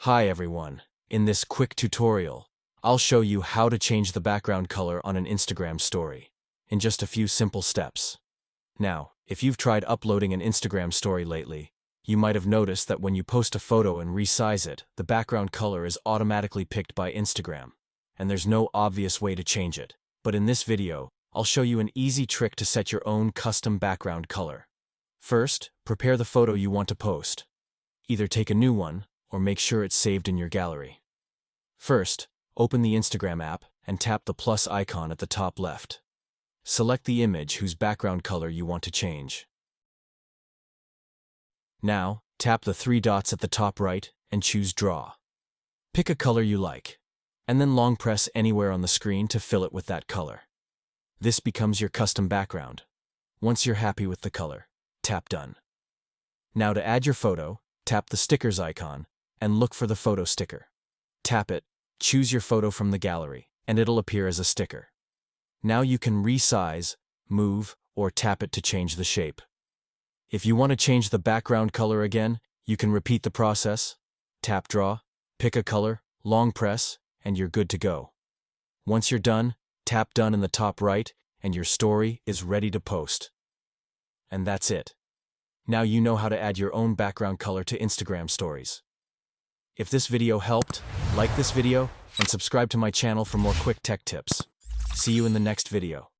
Hi everyone. In this quick tutorial, I'll show you how to change the background color on an Instagram story in just a few simple steps. Now, if you've tried uploading an Instagram story lately, you might have noticed that when you post a photo and resize it, the background color is automatically picked by Instagram, and there's no obvious way to change it. But in this video, I'll show you an easy trick to set your own custom background color. First, prepare the photo you want to post. Either take a new one, or make sure it's saved in your gallery. First, open the Instagram app and tap the plus icon at the top left. Select the image whose background color you want to change. Now, tap the three dots at the top right and choose Draw. Pick a color you like, and then long press anywhere on the screen to fill it with that color. This becomes your custom background. Once you're happy with the color, tap Done. Now to add your photo, tap the stickers icon and look for the photo sticker. Tap it, choose your photo from the gallery, and it'll appear as a sticker. Now you can resize, move, or tap it to change the shape. If you want to change the background color again, you can repeat the process. Tap Draw, pick a color, long press, and you're good to go. Once you're done, tap Done in the top right, and your story is ready to post. And that's it. Now you know how to add your own background color to Instagram stories. If this video helped, like this video and subscribe to my channel for more quick tech tips. See you in the next video.